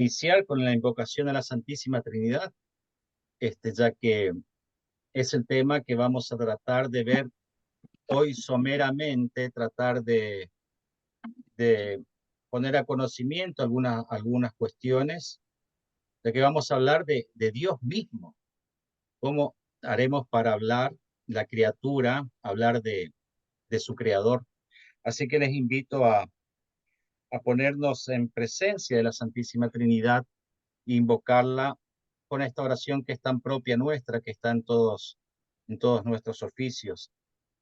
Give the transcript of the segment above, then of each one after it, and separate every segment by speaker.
Speaker 1: Iniciar con la invocación a la Santísima Trinidad, ya que es el tema que vamos a tratar de ver hoy someramente, tratar de poner a conocimiento algunas cuestiones, de que vamos a hablar de Dios mismo, cómo haremos para hablar la criatura, hablar de su creador. Así que les invito a ponernos en presencia de la Santísima Trinidad e invocarla con esta oración que es tan propia nuestra, que está en todos nuestros oficios.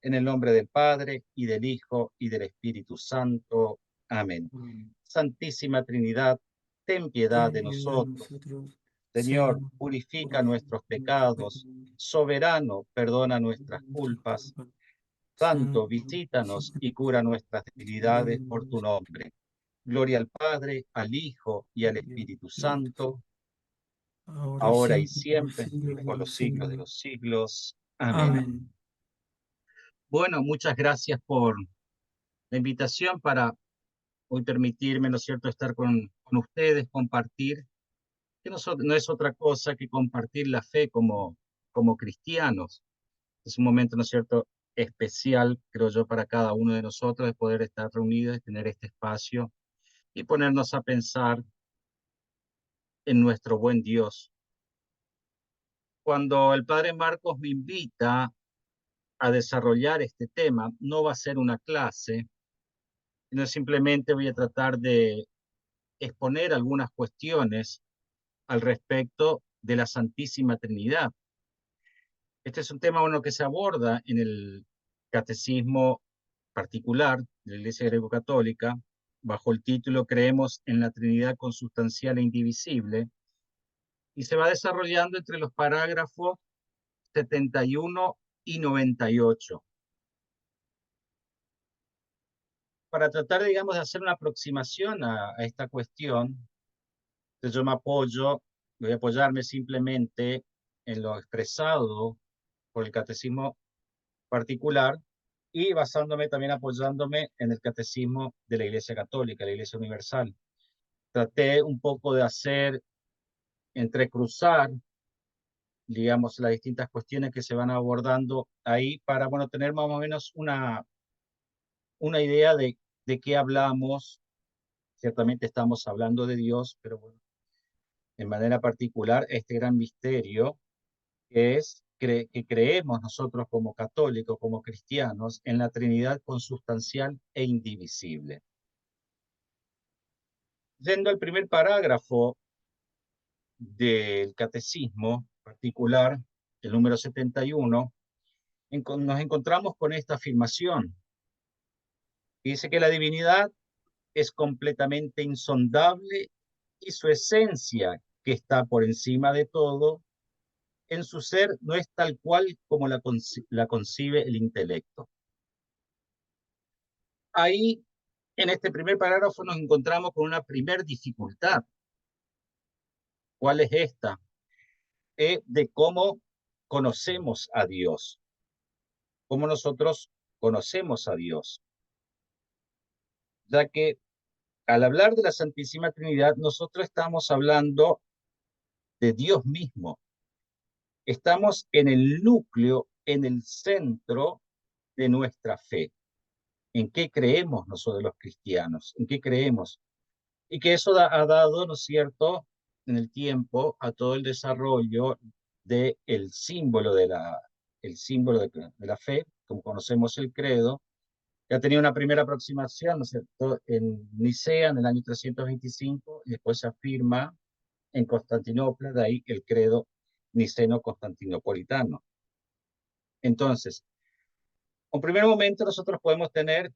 Speaker 1: En el nombre del Padre, y del Hijo, y del Espíritu Santo. Amén.
Speaker 2: Amén.
Speaker 1: Santísima Trinidad, ten piedad
Speaker 2: Ten
Speaker 1: de
Speaker 2: piedad de
Speaker 1: nosotros.
Speaker 2: nosotros,
Speaker 1: Señor,
Speaker 2: Señor,
Speaker 1: purifica
Speaker 2: purifica
Speaker 1: nuestros
Speaker 2: nuestros
Speaker 1: pecados.
Speaker 2: pecados,
Speaker 1: Soberano, perdona nuestras
Speaker 2: nuestras
Speaker 1: culpas.
Speaker 2: culpas.
Speaker 1: Santo,
Speaker 2: Santo,
Speaker 1: visítanos y cura nuestras debilidades por tu
Speaker 2: debilidades,
Speaker 1: nombre. Gloria al Padre, al Hijo y al
Speaker 2: y al
Speaker 1: Espíritu
Speaker 2: Espíritu Santo,
Speaker 1: Santo,
Speaker 2: ahora y
Speaker 1: ahora y
Speaker 2: siempre, por los
Speaker 1: siempre, y
Speaker 2: siglos de
Speaker 1: por
Speaker 2: los
Speaker 1: los siglos de
Speaker 2: siglos.
Speaker 1: los siglos. Amén.
Speaker 2: Amén.
Speaker 1: Bueno, muchas gracias por la invitación para hoy permitirme, ¿no es cierto?, estar con ustedes, compartir, que no es otra cosa que compartir la fe como cristianos. Es un momento, ¿no es cierto?, especial, creo yo, para cada uno de nosotros de poder estar reunidos, de tener este espacio y ponernos a pensar en nuestro buen Dios. Cuando el Padre Marcos me invita a desarrollar este tema, no va a ser una clase, sino simplemente voy a tratar de exponer algunas cuestiones al respecto de la Santísima Trinidad. Este es un tema bueno, que se aborda en el catecismo particular de la Iglesia Greco-Católica, bajo el título Creemos en la Trinidad consustancial e indivisible, y se va desarrollando entre los parágrafos 71 y 98. Para tratar, digamos, de hacer una aproximación a esta cuestión, entonces yo voy a apoyarme simplemente en lo expresado por el catecismo particular y basándome también apoyándome en el catecismo de la Iglesia Católica, la Iglesia Universal. Traté un poco de hacer entrecruzar, digamos, las distintas cuestiones que se van abordando ahí para, bueno, tener más o menos una idea de qué hablamos. Ciertamente estamos hablando de Dios, pero bueno, en manera particular este gran misterio que es que creemos nosotros como católicos, como cristianos, en la Trinidad consustancial e indivisible. Yendo al primer parágrafo del catecismo particular, el número 71, nos encontramos con esta afirmación. Dice que la divinidad es completamente insondable y su esencia, que está por encima de todo, en su ser no es tal cual como la concibe el intelecto. Ahí, en este primer parágrafo, nos encontramos con una primer dificultad. ¿Cuál es esta? De cómo conocemos a Dios, cómo nosotros conocemos a Dios, ya que al hablar de la Santísima Trinidad, nosotros estamos hablando de Dios mismo. Estamos en el núcleo, en el centro de nuestra fe. ¿En qué creemos nosotros los cristianos? ¿En qué creemos? Y que eso ha dado, ¿no es cierto?, en el tiempo a todo el desarrollo del símbolo el símbolo de la fe, como conocemos el credo, que ha tenido una primera aproximación, ¿no es cierto?, en Nicea en el año 325 y después se afirma en Constantinopla, de ahí el credo niceno-constantinopolitano. Entonces, en primer momento nosotros podemos tener,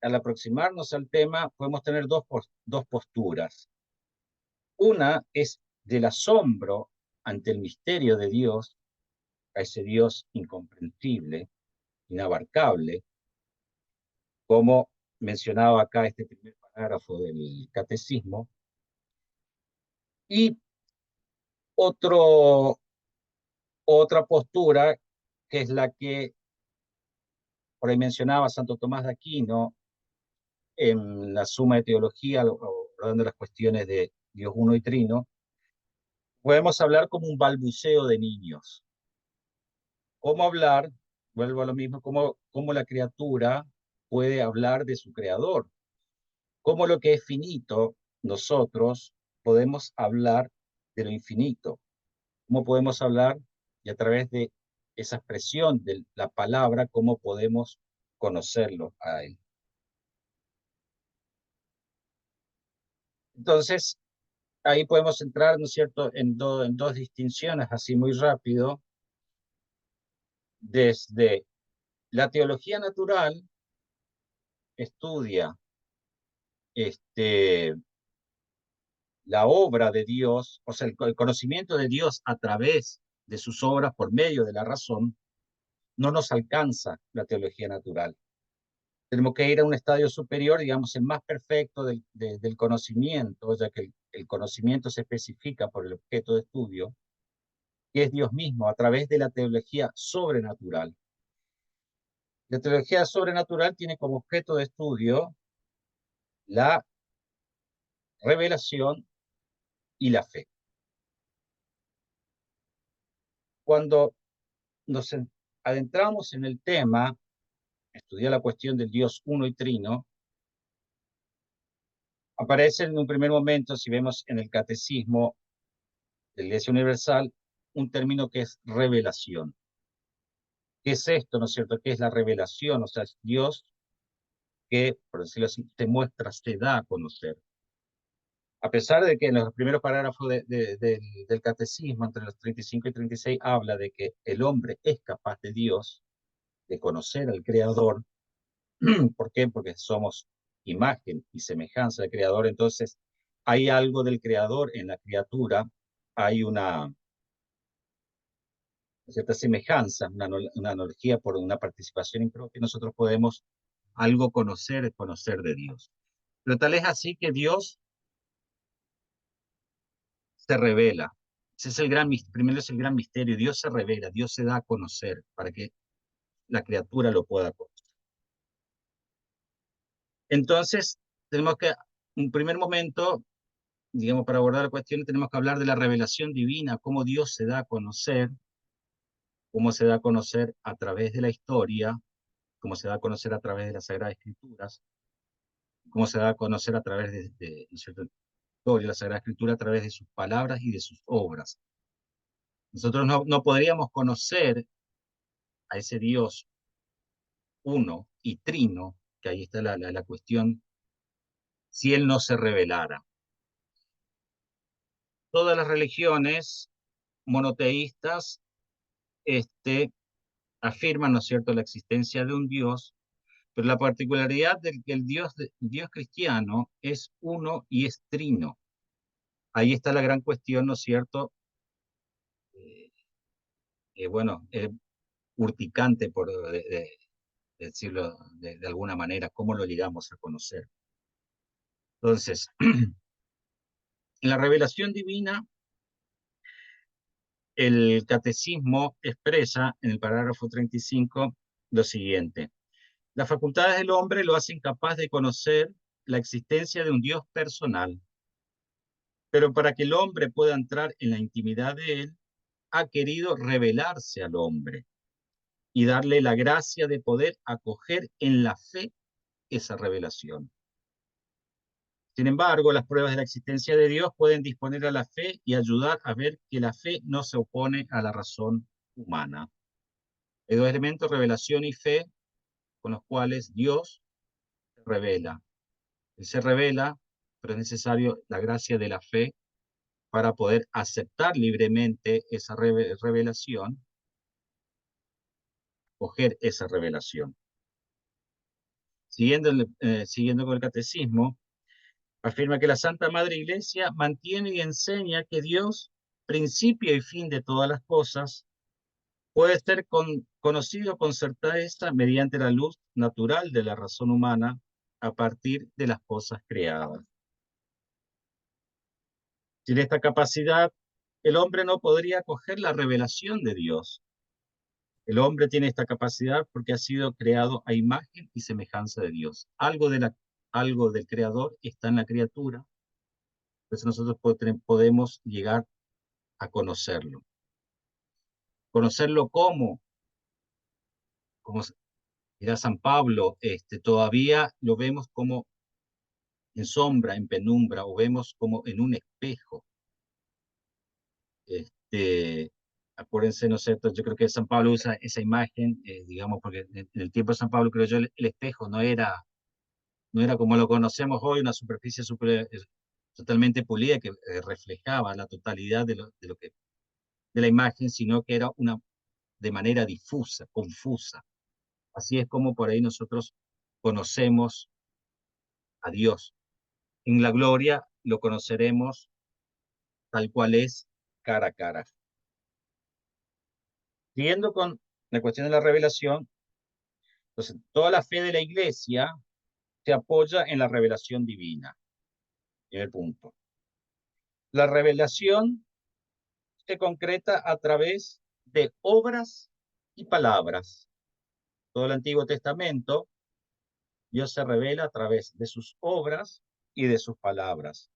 Speaker 1: al aproximarnos al tema, podemos tener dos posturas. Una es del asombro ante el misterio de Dios, a ese Dios incomprensible, inabarcable, como mencionaba acá este primer parágrafo del catecismo, y otro, otra postura que es la que por ahí mencionaba Santo Tomás de Aquino en la Suma de Teología, abordando las cuestiones Dios uno y trino, podemos hablar como un balbuceo de niños. ¿Cómo hablar? Vuelvo a lo mismo, cómo la criatura puede hablar de su creador. Cómo lo que es finito, nosotros podemos hablar de lo infinito. Cómo podemos hablar y a través de esa expresión de la palabra, cómo podemos conocerlo a él. Entonces, ahí podemos entrar, ¿no es cierto?, en dos distinciones, así muy rápido, desde la teología natural, estudia la obra de Dios, o sea, el conocimiento de Dios a través de sus obras por medio de la razón, no nos alcanza la teología natural. Tenemos que ir a un estadio superior, digamos, el más perfecto del conocimiento, ya que el conocimiento se especifica por el objeto de estudio, que es Dios mismo, a través de la teología sobrenatural. La teología sobrenatural tiene como objeto de estudio la revelación y la fe. Cuando nos adentramos en el tema, estudiar la cuestión del Dios uno y trino, aparece en un primer momento, si vemos en el catecismo de la Iglesia Universal, un término que es revelación. ¿Qué es esto, no es cierto? ¿Qué es la revelación? O sea, es Dios que, por decirlo así, te muestra, te da a conocer. A pesar de que en los primeros parágrafos del catecismo, entre los 35 y 36, habla de que el hombre es capaz de Dios, de conocer al Creador. ¿Por qué? Porque somos imagen y semejanza del Creador. Entonces, hay algo del Creador en la criatura, hay una cierta semejanza, una analogía por una participación impropia. Nosotros podemos algo conocer de Dios. Pero tal es así que Dios se revela. Ese es primero es el gran misterio. Dios se revela, Dios se da a conocer para que la criatura lo pueda conocer. Entonces, tenemos que, un primer momento, digamos, para abordar la cuestión, tenemos que hablar de la revelación divina, cómo Dios se da a conocer, cómo se da a conocer a través de la historia, cómo se da a conocer a través de las Sagradas Escrituras, cómo se da a conocer a través de cierta historia, la Sagrada Escritura, a través de sus palabras y de sus obras. Nosotros no podríamos conocer a ese Dios uno y trino, que ahí está la cuestión, si Él no se revelara. Todas las religiones monoteístas afirman, ¿no es cierto?, la existencia de un Dios, pero la particularidad del que el Dios cristiano es uno y es trino. Ahí está la gran cuestión, ¿no es cierto? Eh, bueno, urticante, por decirlo de alguna manera, cómo lo llegamos a conocer. Entonces, en la revelación divina, el catecismo expresa en el parágrafo 35 lo siguiente: las facultades del hombre lo hacen capaz de conocer la existencia de un Dios personal, pero para que el hombre pueda entrar en la intimidad de él, ha querido revelarse al hombre y darle la gracia de poder acoger en la fe esa revelación. Sin embargo, las pruebas de la existencia de Dios pueden disponer a la fe y ayudar a ver que la fe no se opone a la razón humana. Hay dos elementos, revelación y fe, con los cuales Dios se revela. Él se revela, pero es necesario la gracia de la fe para poder aceptar libremente esa revelación, coger esa revelación. Siguiendo con el catecismo, afirma que la Santa Madre Iglesia mantiene y enseña que Dios, principio y fin de todas las cosas, puede ser conocido con certeza mediante la luz natural de la razón humana a partir de las cosas creadas. Sin esta capacidad, el hombre no podría acoger la revelación de Dios. El hombre tiene esta capacidad porque ha sido creado a imagen y semejanza de Dios. Algo del Creador está en la criatura, Entonces nosotros podemos llegar a conocerlo. Conocerlo como dirá San Pablo, todavía lo vemos como en sombra, en penumbra, o vemos como en un espejo. Acuérdense, ¿no es cierto? Yo creo que San Pablo usa esa imagen, digamos, porque en el tiempo de San Pablo, creo yo, el espejo no era como lo conocemos hoy, una superficie totalmente pulida que reflejaba la totalidad de la imagen, sino que era de manera difusa, confusa. Así es como por ahí nosotros conocemos a Dios. En la gloria lo conoceremos tal cual es, cara a cara. Siguiendo con la cuestión de la revelación, entonces toda la fe de la Iglesia se apoya en la revelación divina. Primer punto. La revelación se concreta a través de obras y palabras. Todo el Antiguo Testamento, Dios se revela a través de sus obras y de sus palabras.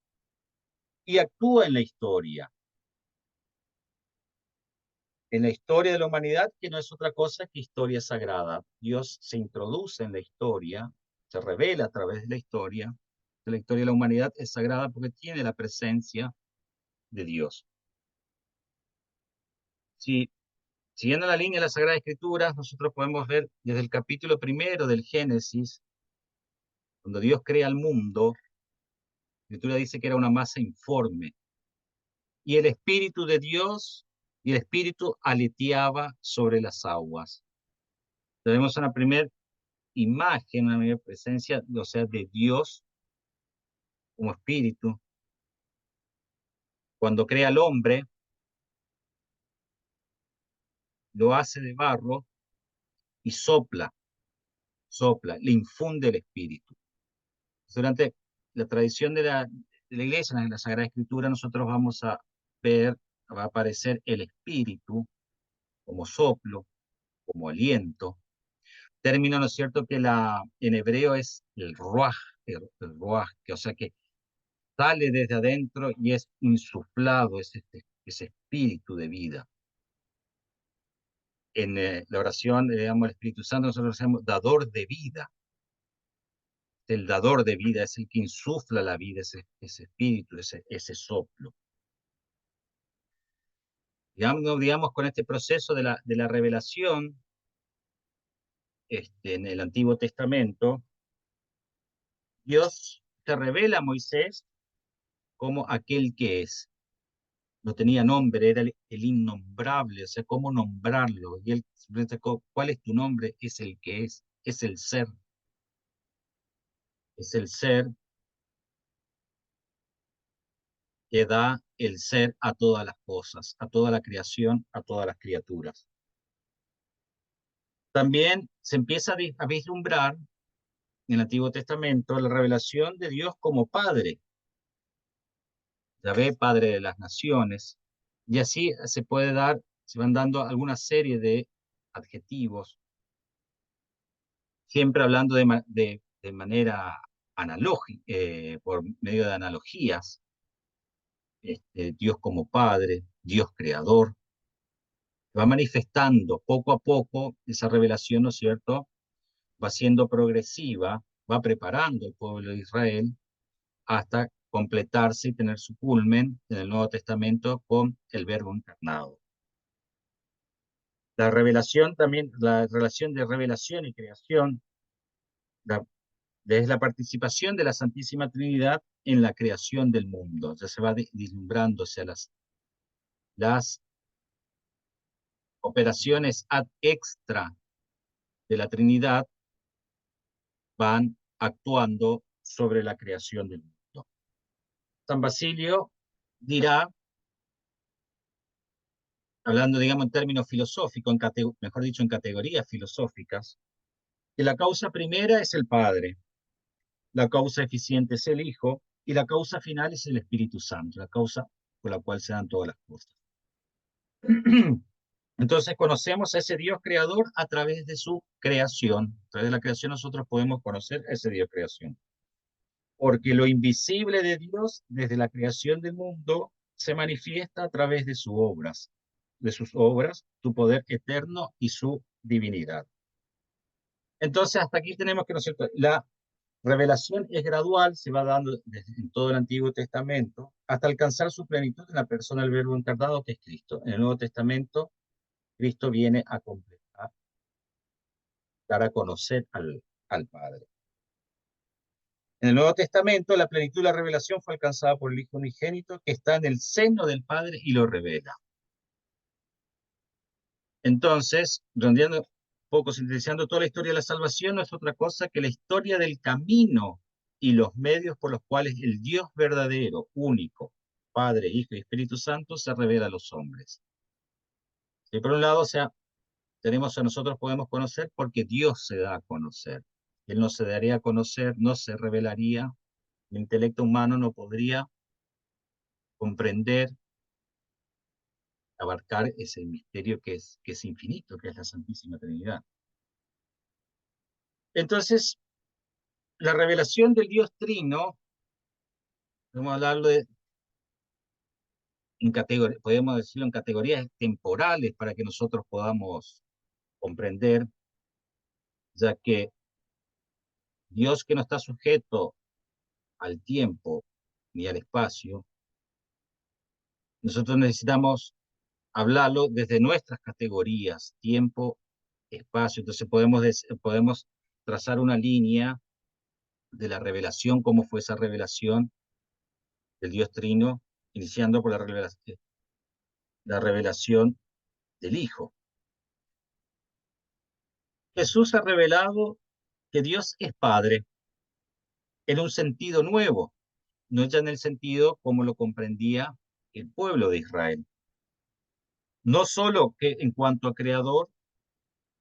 Speaker 1: Y actúa en la historia. En la historia de la humanidad, que no es otra cosa que historia sagrada. Dios se introduce en la historia, se revela a través de la historia. La historia de la humanidad es sagrada porque tiene la presencia de Dios. Si, siguiendo la línea de las Sagradas Escrituras, nosotros podemos ver desde el capítulo 1 del Génesis, cuando Dios crea el mundo, la Escritura dice que era una masa informe. Y el Espíritu de Dios y el Espíritu aleteaba sobre las aguas. Tenemos una primera imagen, una primera presencia, o sea, de Dios como Espíritu. Cuando crea al hombre, lo hace de barro y sopla, le infunde el Espíritu. Durante la tradición de la Iglesia, en la Sagrada Escritura, nosotros vamos a ver, va a aparecer el Espíritu como soplo, como aliento. Término, ¿no es cierto?, que en hebreo es el ruaj, el ruaj, que, o sea, que sale desde adentro y es insuflado, ese espíritu de vida. En la oración, digamos, el Espíritu Santo, nosotros decimos dador de vida. El dador de vida es el que insufla la vida, ese espíritu, ese soplo. Digamos, con este proceso de la revelación en el Antiguo Testamento, Dios se revela a Moisés como aquel que es. No tenía nombre, era el innombrable, o sea, ¿cómo nombrarlo? Y él simplemente sacó, ¿cuál es tu nombre? Es el que es el ser. Es el ser que da el ser a todas las cosas, a toda la creación, a todas las criaturas. También se empieza a vislumbrar en el Antiguo Testamento la revelación de Dios como Padre. Yahvé, Padre de las naciones. Y así se van dando alguna serie de adjetivos, siempre hablando de manera analógica, por medio de analogías. Dios como Padre, Dios Creador. Va manifestando poco a poco esa revelación, ¿no es cierto? Va siendo progresiva, va preparando el pueblo de Israel hasta completarse y tener su culmen en el Nuevo Testamento con el Verbo encarnado. La revelación también, la relación de revelación y creación, es la participación de la Santísima Trinidad en la creación del mundo. Ya se va vislumbrándose a las operaciones ad extra de la Trinidad van actuando sobre la creación del mundo. San Basilio dirá, hablando, digamos, en términos filosóficos, mejor dicho, en categorías filosóficas, que la causa primera es el Padre, la causa eficiente es el Hijo, y la causa final es el Espíritu Santo, la causa por la cual se dan todas las cosas. Entonces conocemos a ese Dios creador a través de su creación. A través de la creación nosotros podemos conocer a ese Dios creación. Porque lo invisible de Dios desde la creación del mundo se manifiesta a través de sus obras, su poder eterno y su divinidad. Entonces, hasta aquí tenemos que, ¿no es cierto?, la revelación es gradual, se va dando desde en todo el Antiguo Testamento hasta alcanzar su plenitud en la persona del Verbo encarnado, que es Cristo. En el Nuevo Testamento, Cristo viene a completar, dar a conocer al Padre. En el Nuevo Testamento, la plenitud de la revelación fue alcanzada por el Hijo unigénito, que está en el seno del Padre y lo revela. Entonces, redondeando un poco, sintetizando toda la historia de la salvación, no es otra cosa que la historia del camino y los medios por los cuales el Dios verdadero, único, Padre, Hijo y Espíritu Santo, se revela a los hombres. Y por un lado, o sea, tenemos a nosotros podemos conocer porque Dios se da a conocer. Él no se daría a conocer, no se revelaría, el intelecto humano no podría comprender, abarcar ese misterio que es infinito, que es la Santísima Trinidad. Entonces, la revelación del Dios Trino, podemos hablarlo podemos decirlo en categorías temporales para que nosotros podamos comprender, ya que Dios, que no está sujeto al tiempo ni al espacio, nosotros necesitamos hablarlo desde nuestras categorías, tiempo, espacio. Entonces podemos trazar una línea de la revelación, cómo fue esa revelación del Dios Trino, iniciando por la revelación del Hijo. Jesús ha revelado que Dios es Padre en un sentido nuevo, no ya en el sentido como lo comprendía el pueblo de Israel. No solo que en cuanto a creador,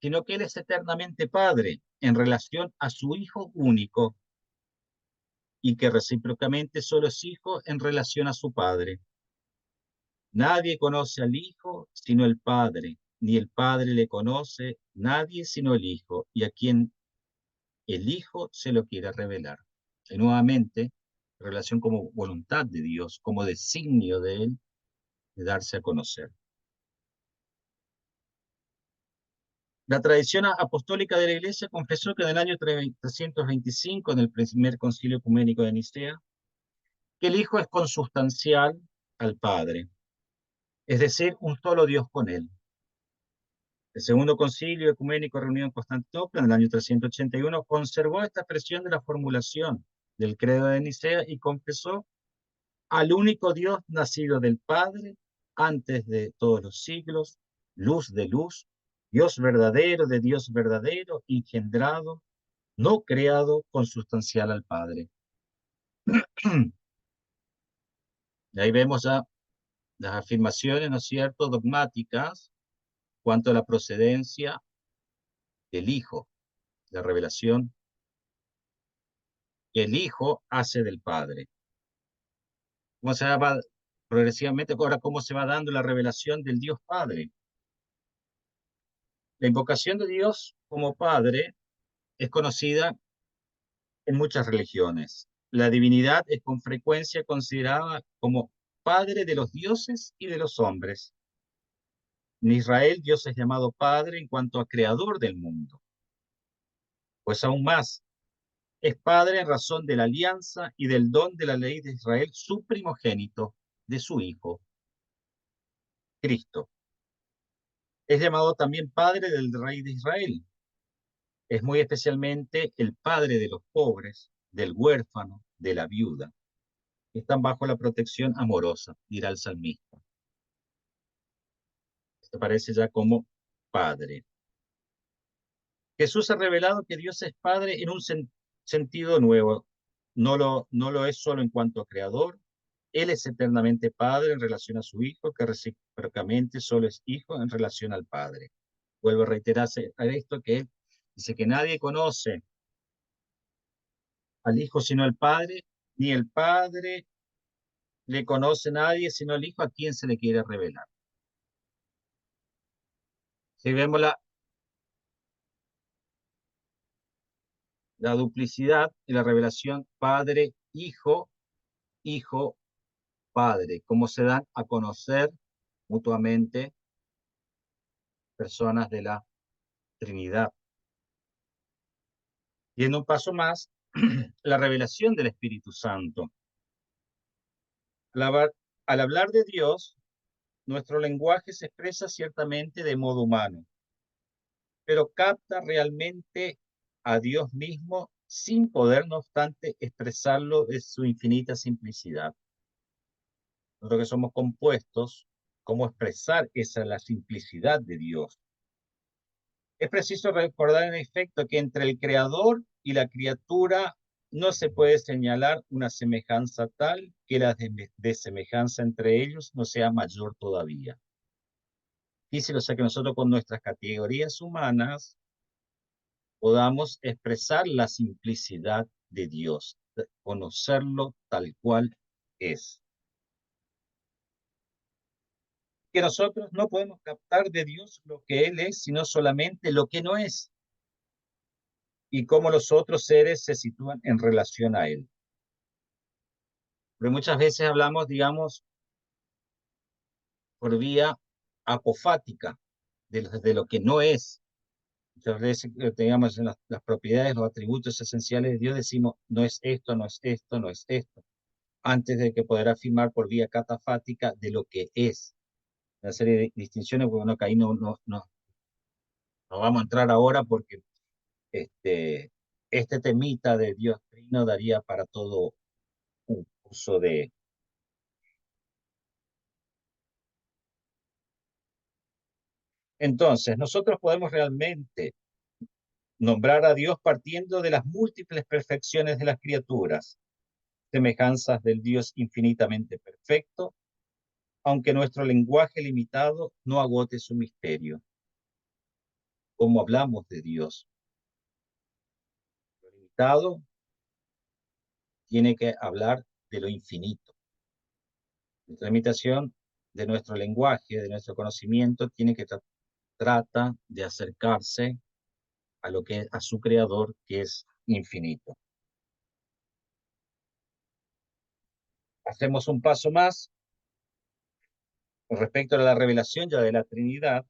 Speaker 1: sino que Él es eternamente Padre en relación a su Hijo único y que recíprocamente solo es Hijo en relación a su Padre. Nadie conoce al Hijo sino el Padre, ni el Padre le conoce nadie sino el Hijo, y a quien el Hijo se lo quiere revelar. Y nuevamente, relación como voluntad de Dios, como designio de Él, de darse a conocer. La tradición apostólica de la Iglesia confesó que en el año 325, en el primer concilio ecuménico de Nicea, que el Hijo es consustancial al Padre, es decir, un solo Dios con Él. El segundo concilio ecuménico reunido en Constantinopla en el año 381 conservó esta expresión de la formulación del credo de Nicea y confesó al único Dios nacido del Padre antes de todos los siglos, luz de luz, Dios verdadero de Dios verdadero, engendrado, no creado, consustancial al Padre. Y ahí vemos ya las afirmaciones, ¿no es cierto?, dogmáticas cuanto a la procedencia del Hijo, la revelación que el Hijo hace del Padre. ¿Cómo se va progresivamente? Ahora, ¿cómo se va dando la revelación del Dios Padre? La invocación de Dios como Padre es conocida en muchas religiones. La divinidad es con frecuencia considerada como Padre de los dioses y de los hombres. En Israel, Dios es llamado Padre en cuanto a creador del mundo. Pues aún más, es Padre en razón de la alianza y del don de la ley de Israel, su primogénito, de su Hijo, Cristo. Es llamado también Padre del Rey de Israel. Es muy especialmente el Padre de los pobres, del huérfano, de la viuda. Están bajo la protección amorosa, dirá el salmista. Esto aparece ya como Padre. Jesús ha revelado que Dios es Padre en un sentido nuevo. No lo es solo en cuanto a creador. Él es eternamente Padre en relación a su Hijo, que recíprocamente solo es Hijo en relación al Padre. Vuelvo a reiterarse a esto que él dice que nadie conoce al Hijo sino el Padre, ni el Padre le conoce a nadie sino al Hijo a quien se le quiere revelar. Si vemos la duplicidad y la revelación Padre, Hijo, Hijo, Padre, cómo se dan a conocer mutuamente personas de la Trinidad. Y en un paso más, la revelación del Espíritu Santo. Al hablar de Dios, nuestro lenguaje se expresa ciertamente de modo humano, pero capta realmente a Dios mismo sin poder, no obstante, expresarlo de su infinita simplicidad. Nosotros que somos compuestos, ¿cómo expresar esa la simplicidad de Dios? Es preciso recordar en efecto que entre el Creador y la criatura no se puede señalar una semejanza tal que la desemejanza entre ellos no sea mayor todavía. Difícil, o sea que nosotros con nuestras categorías humanas podamos expresar la simplicidad de Dios, conocerlo tal cual es. Que nosotros no podemos captar de Dios lo que Él es, sino solamente lo que no es, y cómo los otros seres se sitúan en relación a Él. Pero muchas veces hablamos, digamos, por vía apofática, de lo que no es. Muchas veces, digamos, en las propiedades, los atributos esenciales de Dios, decimos, no es esto, no es esto, no es esto, antes de que poder afirmar por vía catafática de lo que es. Una serie de distinciones, bueno, que ahí no vamos a entrar ahora porque este temita de Dios Trino daría para todo un curso de... Entonces, nosotros podemos realmente nombrar a Dios partiendo de las múltiples perfecciones de las criaturas, semejanzas del Dios infinitamente perfecto, aunque nuestro lenguaje limitado no agote su misterio. ¿Cómo hablamos de Dios? Lo limitado tiene que hablar de lo infinito. La limitación de nuestro lenguaje, de nuestro conocimiento, tiene que trata de acercarse a lo que a su creador, que es infinito. Hacemos un paso más con respecto a la revelación ya de la Trinidad.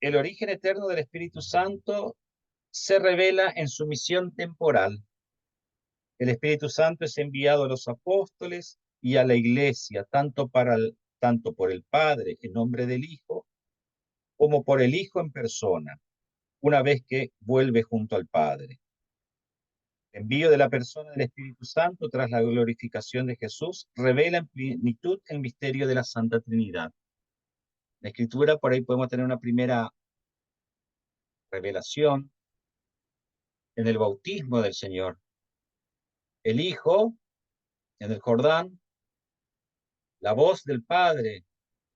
Speaker 1: El origen eterno del Espíritu Santo se revela en su misión temporal. El Espíritu Santo es enviado a los apóstoles y a la iglesia, tanto por el Padre en nombre del Hijo, como por el Hijo en persona, una vez que vuelve junto al Padre. El envío de la persona del Espíritu Santo tras la glorificación de Jesús revela en plenitud el misterio de la Santa Trinidad. La Escritura, por ahí podemos tener una primera revelación en el bautismo del Señor. El Hijo, en el Jordán, la voz del Padre,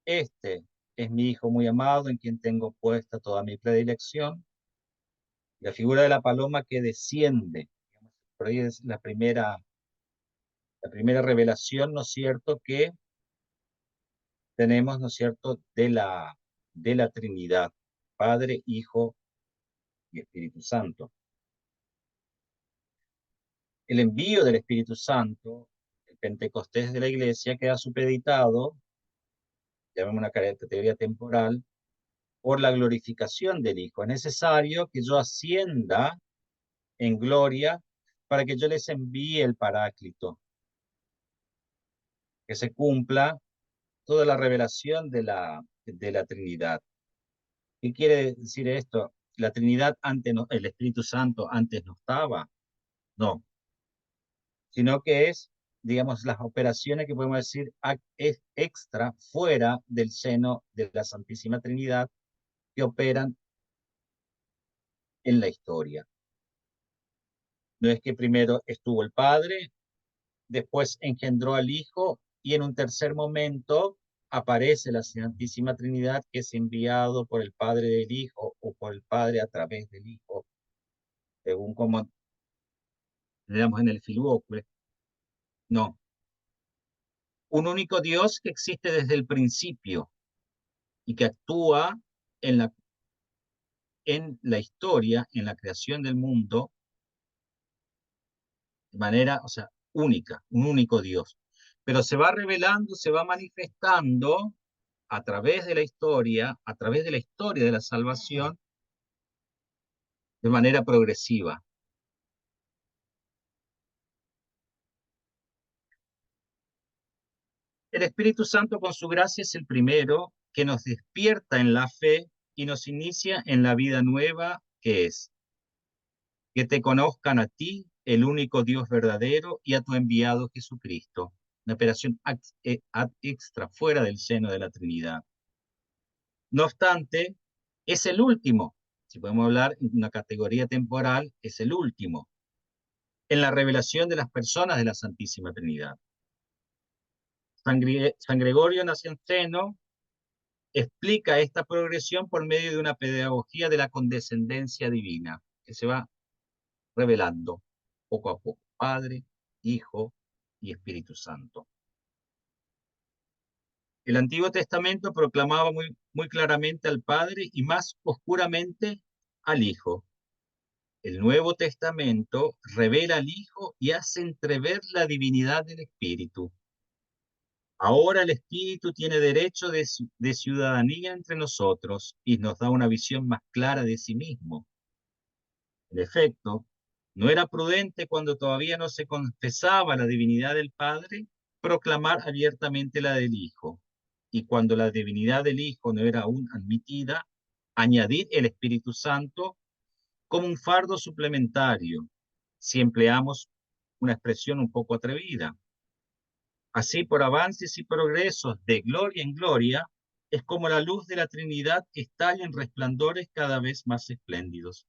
Speaker 1: este es mi Hijo muy amado, en quien tengo puesta toda mi predilección. La figura de la paloma que desciende, por ahí es la primera revelación, ¿no es cierto?, que tenemos, ¿no es cierto?, de la Trinidad, Padre, Hijo y Espíritu Santo. El envío del Espíritu Santo, el Pentecostés de la Iglesia, queda supeditado, llamemos una categoría temporal, por la glorificación del Hijo. Es necesario que yo ascienda en gloria para que yo les envíe el Paráclito, que se cumpla toda la revelación de la Trinidad. ¿Qué quiere decir esto? La Trinidad antes no, el Espíritu Santo antes no estaba, no, sino que es, digamos, las operaciones que podemos decir es extra, fuera del seno de la Santísima Trinidad, que operan en la historia. No es que primero estuvo el Padre, después engendró al Hijo y en un tercer momento aparece la Santísima Trinidad, que es enviado por el Padre del Hijo o por el Padre a través del Hijo, según como leamos en el Filóque. No, un único Dios que existe desde el principio y que actúa en la historia, en la creación del mundo, de manera, o sea, única, un único Dios. Pero se va revelando, se va manifestando a través de la historia, a través de la historia de la salvación, de manera progresiva. El Espíritu Santo con su gracia es el primero que nos despierta en la fe y nos inicia en la vida nueva que es que te conozcan a ti, el único Dios verdadero, y a tu enviado Jesucristo. Una operación ad extra, fuera del seno de la Trinidad. No obstante, es el último, si podemos hablar en una categoría temporal, es el último en la revelación de las personas de la Santísima Trinidad. San Gregorio Nacianceno explica esta progresión por medio de una pedagogía de la condescendencia divina, que se va revelando poco a poco. Padre, Hijo y Espíritu Santo. El Antiguo Testamento proclamaba muy claramente al Padre y más oscuramente al Hijo. El Nuevo Testamento revela al Hijo y hace entrever la divinidad del Espíritu. Ahora el Espíritu tiene derecho de ciudadanía entre nosotros y nos da una visión más clara de sí mismo. En efecto, no era prudente cuando todavía no se confesaba la divinidad del Padre proclamar abiertamente la del Hijo, y cuando la divinidad del Hijo no era aún admitida, añadir el Espíritu Santo como un fardo suplementario, si empleamos una expresión un poco atrevida. Así, por avances y progresos de gloria en gloria, es como la luz de la Trinidad estalla en resplandores cada vez más espléndidos.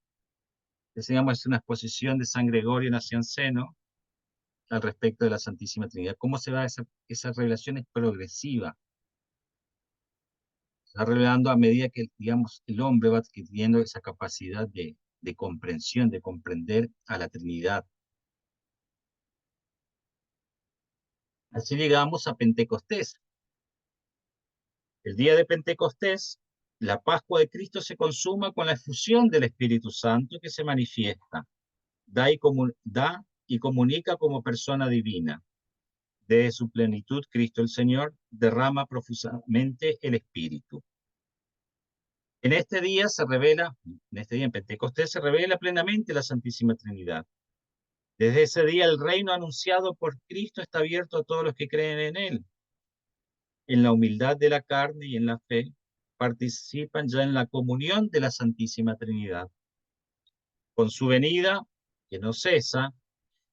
Speaker 1: Decíamos, es una exposición de San Gregorio Nacianceno al respecto de la Santísima Trinidad. ¿Cómo se va esa revelación? Es progresiva. Se va revelando a medida que, digamos, el hombre va adquiriendo esa capacidad de comprensión, de comprender a la Trinidad. Así llegamos a Pentecostés. El día de Pentecostés, la Pascua de Cristo se consuma con la efusión del Espíritu Santo que se manifiesta, da y comunica como persona divina. De su plenitud, Cristo el Señor derrama profusamente el Espíritu. En este día en Pentecostés se revela plenamente la Santísima Trinidad. Desde ese día el reino anunciado por Cristo está abierto a todos los que creen en Él. En la humildad de la carne y en la fe, participan ya en la comunión de la Santísima Trinidad. Con su venida, que no cesa,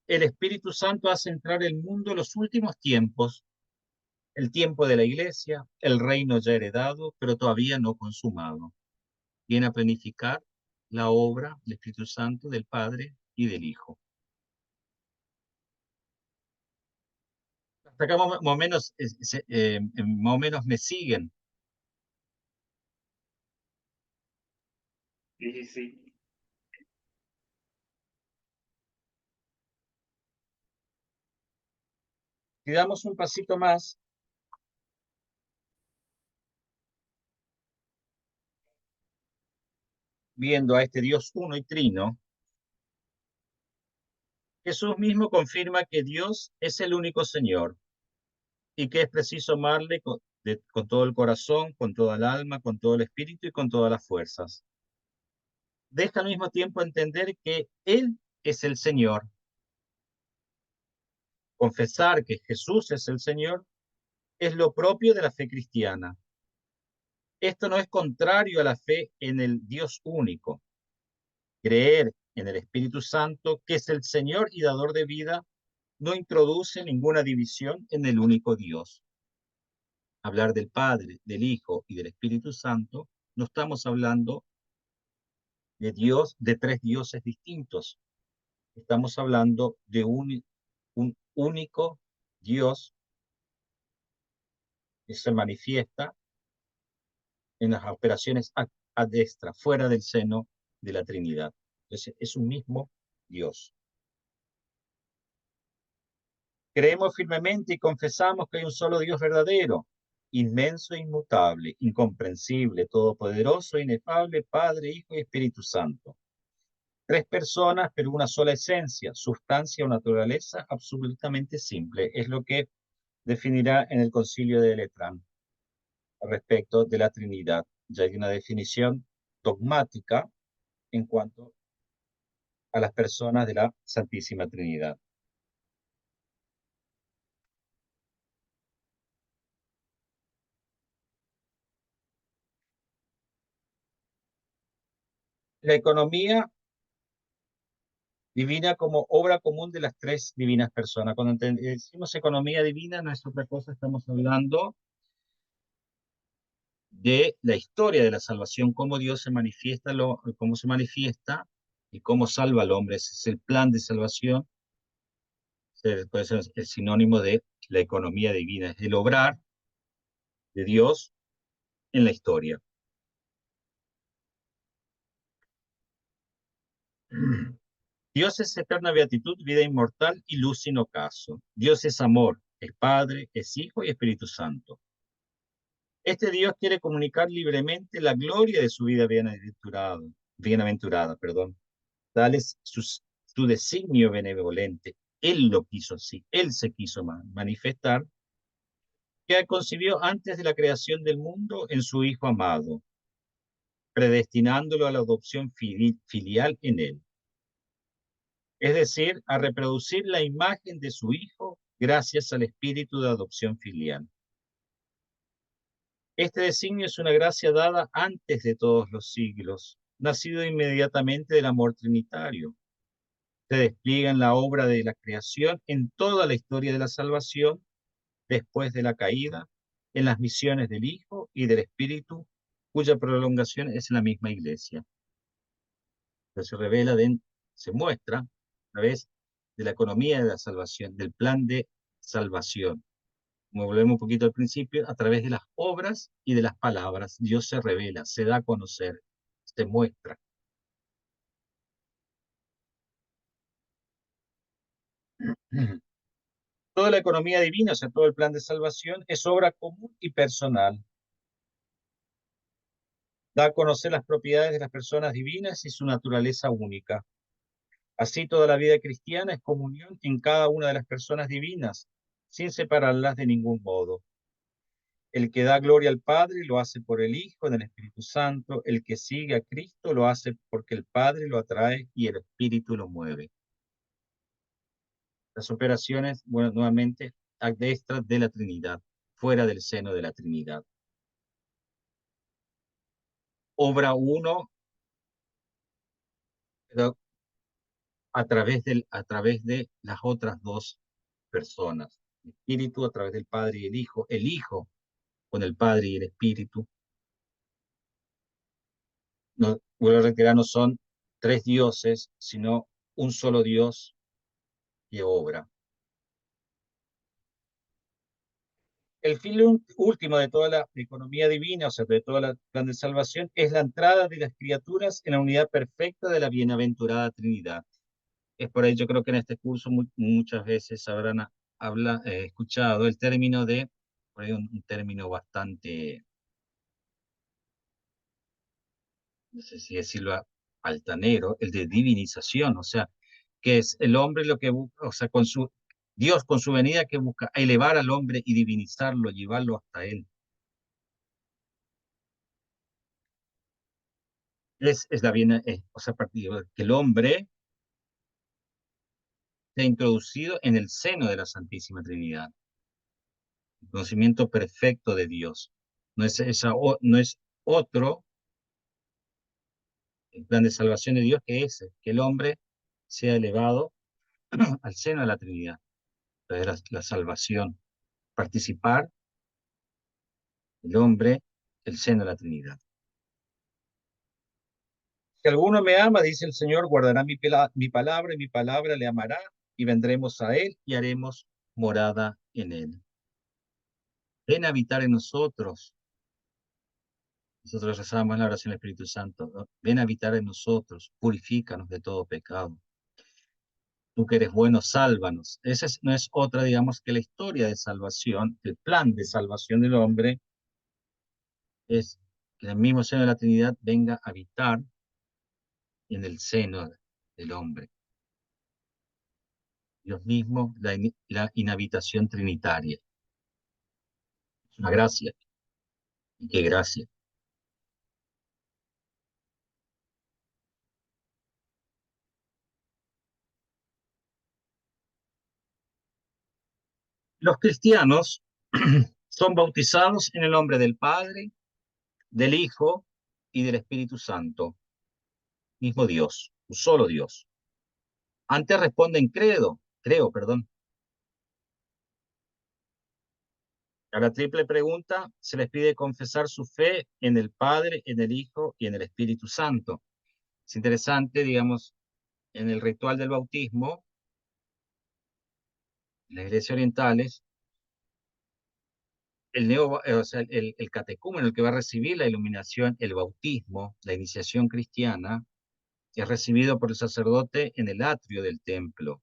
Speaker 1: el Espíritu Santo hace entrar el mundo en los últimos tiempos, el tiempo de la Iglesia, el reino ya heredado, pero todavía no consumado. Viene a planificar la obra del Espíritu Santo, del Padre y del Hijo. Hasta acá más o menos, más o menos me siguen.
Speaker 2: Sí, sí.
Speaker 1: Si damos un pasito más, viendo a este Dios uno y trino, Jesús mismo confirma que Dios es el único Señor y que es preciso amarle con todo el corazón, con toda el alma, con todo el espíritu y con todas las fuerzas. Deja al mismo tiempo entender que Él es el Señor. Confesar que Jesús es el Señor es lo propio de la fe cristiana. Esto no es contrario a la fe en el Dios único. Creer en el Espíritu Santo, que es el Señor y dador de vida, no introduce ninguna división en el único Dios. Hablar del Padre, del Hijo y del Espíritu Santo, no estamos hablando de Dios, de tres dioses distintos. Estamos hablando de un único Dios que se manifiesta en las operaciones ad extra, fuera del seno de la Trinidad. Entonces, es un mismo Dios. Creemos firmemente y confesamos que hay un solo Dios verdadero, inmenso e inmutable, incomprensible, todopoderoso, inefable, Padre, Hijo y Espíritu Santo. Tres personas, pero una sola esencia, sustancia o naturaleza absolutamente simple. Es lo que definirá en el Concilio de Letrán respecto de la Trinidad. Ya hay una definición dogmática en cuanto a las personas de la Santísima Trinidad. La economía divina como obra común de las tres divinas personas. Cuando decimos economía divina, no es otra cosa, estamos hablando de la historia de la salvación, cómo Dios se manifiesta, cómo se manifiesta y cómo salva al hombre. Ese es el plan de salvación, puede ser el sinónimo de la economía divina, es el obrar de Dios en la historia. Dios es eterna beatitud, vida inmortal y luz sin ocaso. Dios es amor, es Padre, es Hijo y Espíritu Santo. Este Dios quiere comunicar libremente la gloria de su vida bienaventurada, perdón. Tal es su designio benevolente. Él lo quiso así, él se quiso manifestar, que concibió antes de la creación del mundo en su Hijo amado, predestinándolo a la adopción filial en él. Es decir, a reproducir la imagen de su Hijo gracias al espíritu de adopción filial. Este designio es una gracia dada antes de todos los siglos, nacido inmediatamente del amor trinitario. Se despliega en la obra de la creación, en toda la historia de la salvación, después de la caída, en las misiones del Hijo y del Espíritu, cuya prolongación es la misma Iglesia. Se revela, se muestra a través de la economía de la salvación, del plan de salvación. Como volvemos un poquito al principio, a través de las obras y de las palabras, Dios se revela, se da a conocer, se muestra. Toda la economía divina, o sea, todo el plan de salvación, es obra común y personal. Da a conocer las propiedades de las personas divinas y su naturaleza única. Así, toda la vida cristiana es comunión en cada una de las personas divinas, sin separarlas de ningún modo. El que da gloria al Padre lo hace por el Hijo en el Espíritu Santo. El que sigue a Cristo lo hace porque el Padre lo atrae y el Espíritu lo mueve. Las operaciones, bueno, nuevamente, extras de la Trinidad, fuera del seno de la Trinidad. Obra uno, pero a través de las otras dos personas. El Espíritu a través del Padre y el Hijo con el Padre y el Espíritu. No, vuelvo a reiterar, no son tres dioses, sino un solo Dios que obra. El fin último de toda la economía divina, o sea, de todo el plan de salvación, es la entrada de las criaturas en la unidad perfecta de la bienaventurada Trinidad. Es por ello, yo creo que en este curso muchas veces habrán escuchado el término de, por ahí un término bastante, no sé si decirlo altanero, el de divinización, o sea, que es el hombre lo que busca, o sea, Dios con su venida que busca elevar al hombre y divinizarlo, llevarlo hasta él. Es la bien, o sea, que el hombre se ha introducido en el seno de la Santísima Trinidad, el conocimiento perfecto de Dios. No es otro el plan de salvación de Dios que ese, que el hombre sea elevado al seno de la Trinidad, de la salvación, participar el hombre el seno de la Trinidad. Si alguno me ama, dice el Señor, guardará mi palabra y mi palabra le amará y vendremos a él y haremos morada en él. Ven a habitar en nosotros. Nosotros rezamos la oración del Espíritu Santo, ¿no? Ven a habitar en nosotros, purifícanos de todo pecado. Tú que eres bueno, sálvanos. Esa no es otra, digamos, que la historia de salvación, el plan de salvación del hombre, es que el mismo seno de la Trinidad venga a habitar en el seno del hombre. Dios mismo, la inhabitación trinitaria. Es una gracia. Y qué gracia. Los cristianos son bautizados en el nombre del Padre, del Hijo y del Espíritu Santo, mismo Dios, un solo Dios. Antes responden creo, perdón. A la triple pregunta se les pide confesar su fe en el Padre, en el Hijo y en el Espíritu Santo. Es interesante, digamos, en el ritual del bautismo, en las iglesias orientales, o sea, el catecúmeno, el que va a recibir la iluminación, el bautismo, la iniciación cristiana, es recibido por el sacerdote en el atrio del templo.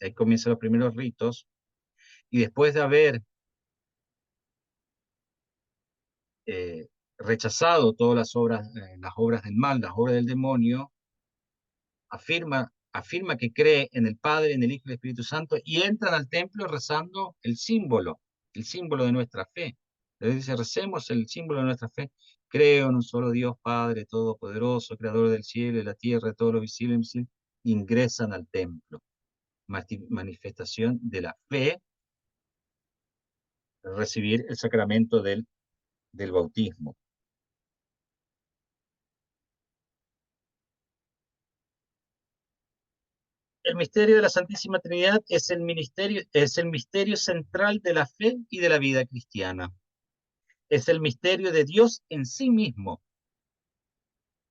Speaker 1: Ahí comienzan los primeros ritos, y después de haber eh, rechazado todas las obras del mal, las obras del demonio, afirma que cree en el Padre, en el Hijo y el Espíritu Santo, y entran al templo rezando el símbolo de nuestra fe. Le dice, recemos el símbolo de nuestra fe. Creo en un solo Dios, Padre Todopoderoso, Creador del cielo y la tierra, de todo lo visible e invisible. Ingresan al templo. Manifestación de la fe, recibir el sacramento del bautismo. El misterio de la Santísima Trinidad es el misterio central de la fe y de la vida cristiana. Es el misterio de Dios en sí mismo.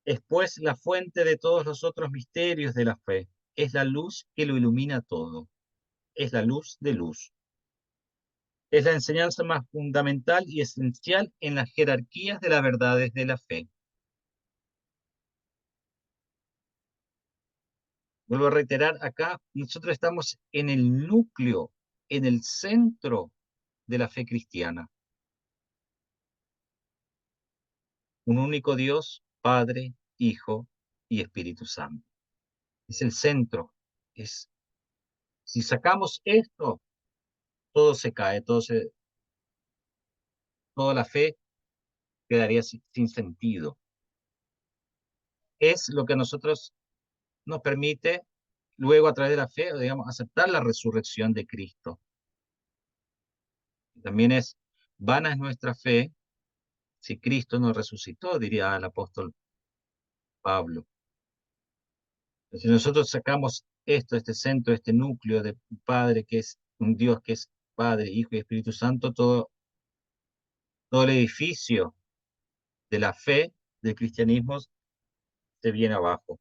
Speaker 1: Es pues la fuente de todos los otros misterios de la fe. Es la luz que lo ilumina todo. Es la luz de luz. Es la enseñanza más fundamental y esencial en las jerarquías de las verdades de la fe. Vuelvo a reiterar acá, nosotros estamos en el núcleo, en el centro de la fe cristiana. Un único Dios, Padre, Hijo y Espíritu Santo. Es el centro. Si sacamos esto, todo se cae, toda la fe quedaría sin sentido. Es lo que a nosotros nos permite luego a través de la fe, digamos, aceptar la resurrección de Cristo. También vana es nuestra fe si Cristo nos resucitó, diría el apóstol Pablo. Si nosotros sacamos este centro, este núcleo de Padre, que es un Dios que es Padre, Hijo y Espíritu Santo, todo el edificio de la fe, del cristianismo, se viene abajo.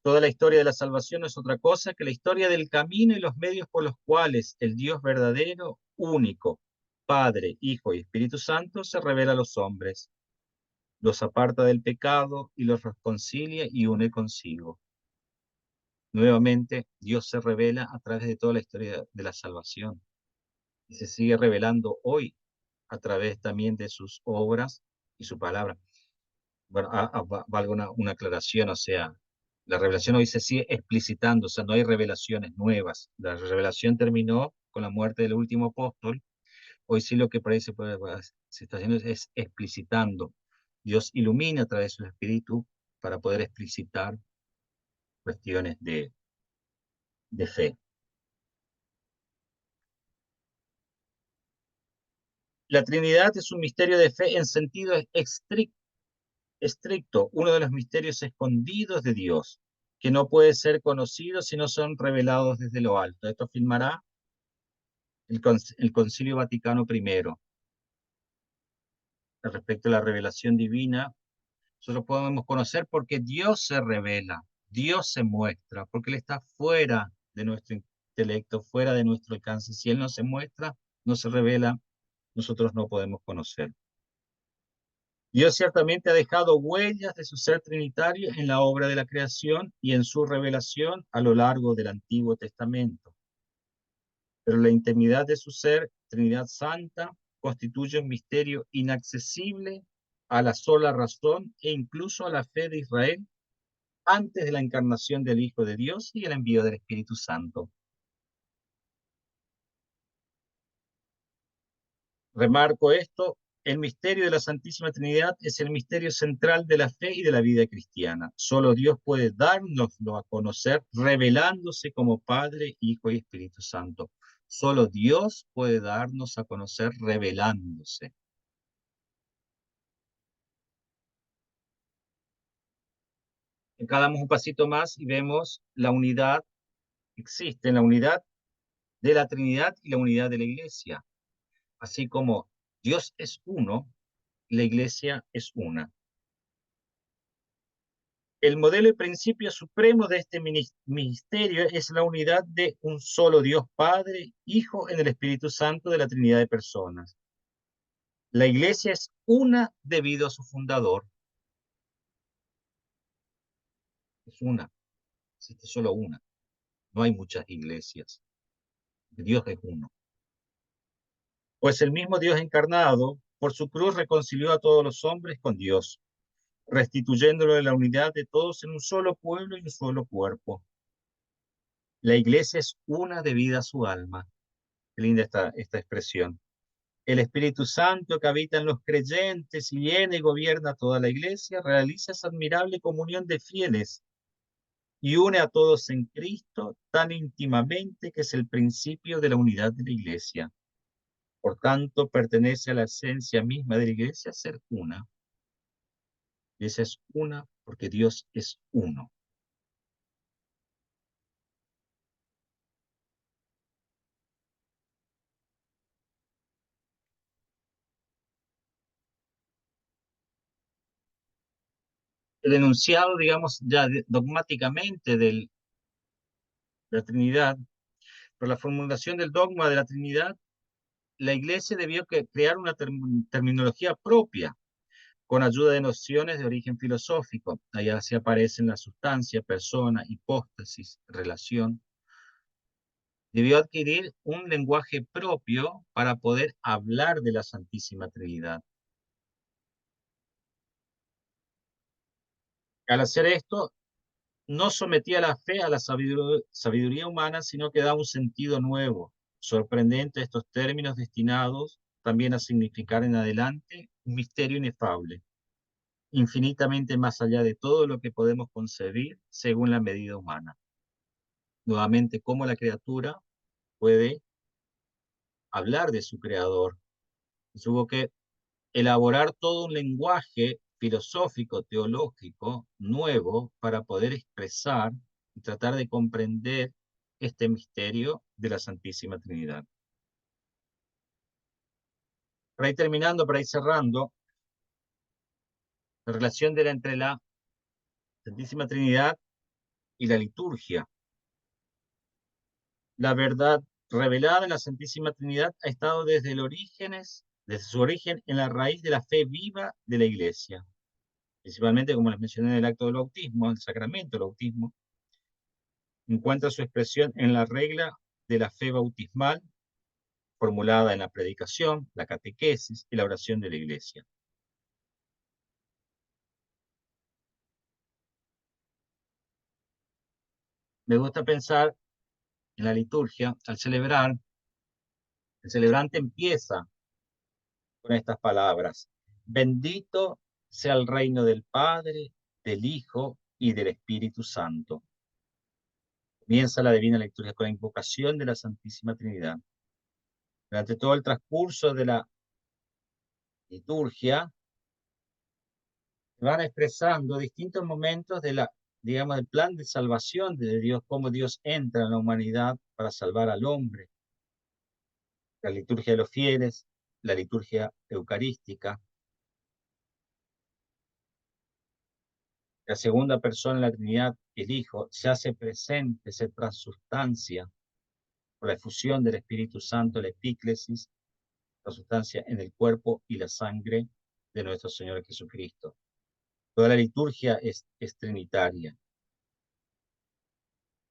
Speaker 1: Toda la historia de la salvación no es otra cosa que la historia del camino y los medios por los cuales el Dios verdadero, único, Padre, Hijo y Espíritu Santo, se revela a los hombres, los aparta del pecado y los reconcilia y une consigo. Nuevamente, Dios se revela a través de toda la historia de la salvación y se sigue revelando hoy a través también de sus obras y su palabra. Bueno, valga una aclaración, o sea, la revelación hoy se sigue explicitando, o sea, no hay revelaciones nuevas. La revelación terminó con la muerte del último apóstol. Hoy sí lo que parece se está haciendo es explicitando. Dios ilumina a través de su espíritu para poder explicitar cuestiones de fe. La Trinidad es un misterio de fe en sentido estricto, uno de los misterios escondidos de Dios, que no puede ser conocido si no son revelados desde lo alto. Esto afirmará el Concilio Vaticano I. Respecto a la revelación divina, nosotros podemos conocer porque Dios se revela, Dios se muestra, porque Él está fuera de nuestro intelecto, fuera de nuestro alcance. Si Él no se muestra, no se revela, nosotros no podemos conocer. Dios ciertamente ha dejado huellas de su ser trinitario en la obra de la creación y en su revelación a lo largo del Antiguo Testamento. Pero la intimidad de su ser, Trinidad Santa, constituye un misterio inaccesible a la sola razón e incluso a la fe de Israel, antes de la encarnación del Hijo de Dios y el envío del Espíritu Santo. Remarco esto, el misterio de la Santísima Trinidad es el misterio central de la fe y de la vida cristiana. Solo Dios puede dárnoslo a conocer revelándose como Padre, Hijo y Espíritu Santo. Solo Dios puede darnos a conocer revelándose. Acá damos un pasito más y vemos la unidad, existe la unidad de la Trinidad y la unidad de la Iglesia. Así como Dios es uno, la Iglesia es una. El modelo y principio supremo de este ministerio es la unidad de un solo Dios Padre, Hijo en el Espíritu Santo de la Trinidad de personas. La Iglesia es una debido a su fundador. Es una, existe solo una. No hay muchas iglesias. Dios es uno. Pues el mismo Dios encarnado, por su cruz, reconcilió a todos los hombres con Dios, restituyéndolo de la unidad de todos en un solo pueblo y un solo cuerpo. La Iglesia es una debido a su alma. Qué linda esta expresión. El Espíritu Santo que habita en los creyentes y llena y gobierna toda la Iglesia, realiza esa admirable comunión de fieles y une a todos en Cristo tan íntimamente que es el principio de la unidad de la Iglesia. Por tanto, pertenece a la esencia misma de la Iglesia ser una. Y esa es una porque Dios es uno. El enunciado, digamos, ya dogmáticamente de la Trinidad, por la formulación del dogma de la Trinidad, la Iglesia debió crear una terminología propia, con ayuda de nociones de origen filosófico. Allá se aparecen la sustancia, persona, hipóstasis, relación. Debió adquirir un lenguaje propio para poder hablar de la Santísima Trinidad. Al hacer esto, no sometía la fe a la sabiduría humana, sino que da un sentido nuevo, sorprendente a estos términos destinados también a significar en adelante un misterio inefable, infinitamente más allá de todo lo que podemos concebir según la medida humana. Nuevamente, cómo la criatura puede hablar de su creador. Tuvo que elaborar todo un lenguaje filosófico, teológico, nuevo, para poder expresar y tratar de comprender este misterio de la Santísima Trinidad. Para ir terminando, para ir cerrando, la relación entre la Santísima Trinidad y la liturgia. La verdad revelada en la Santísima Trinidad ha estado desde su origen en la raíz de la fe viva de la Iglesia, principalmente, como les mencioné, en el acto del bautismo, el sacramento del bautismo, encuentra su expresión en la regla de la fe bautismal, formulada en la predicación, la catequesis y la oración de la Iglesia. Me gusta pensar en la liturgia, al celebrar, el celebrante empieza con estas palabras: bendito sea el reino del Padre, del Hijo y del Espíritu Santo. Comienza la divina liturgia con la invocación de la Santísima Trinidad. Durante todo el transcurso de la liturgia se van expresando distintos momentos de digamos, del plan de salvación de Dios, cómo Dios entra en la humanidad para salvar al hombre. La liturgia de los fieles, la liturgia eucarística. La segunda persona en la Trinidad, el Hijo, se hace presente, se transustancia por la efusión del Espíritu Santo, la epíclesis, la sustancia en el cuerpo y la sangre de nuestro Señor Jesucristo. Toda la liturgia es trinitaria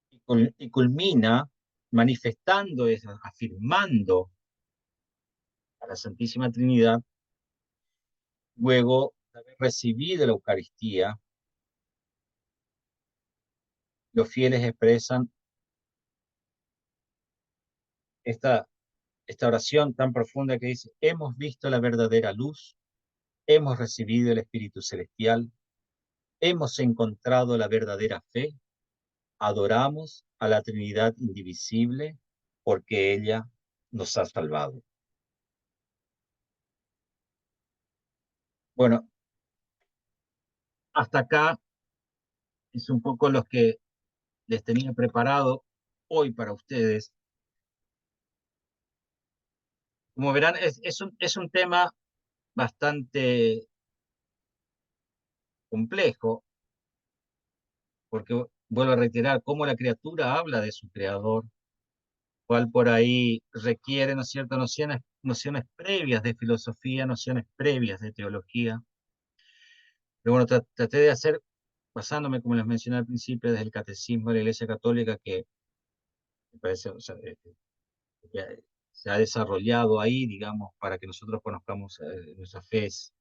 Speaker 1: y culmina manifestando, afirmando a la Santísima Trinidad, luego de haber recibido la Eucaristía, los fieles expresan esta, esta oración tan profunda que dice, hemos visto la verdadera luz, hemos recibido el Espíritu Celestial, hemos encontrado la verdadera fe, adoramos a la Trinidad indivisible porque ella nos ha salvado. Bueno, hasta acá es un poco lo que les tenía preparado hoy para ustedes. Como verán, es un tema bastante complejo, porque vuelvo a reiterar, cómo la criatura habla de su creador, cual por ahí requiere, ¿no es cierto?, nociones previas de filosofía, nociones previas de teología. Pero bueno, traté de hacer, basándome, como les mencioné al principio, desde el catecismo de la Iglesia Católica, que me parece, o sea, que se ha desarrollado ahí, digamos, para que nosotros conozcamos nuestra fe. Es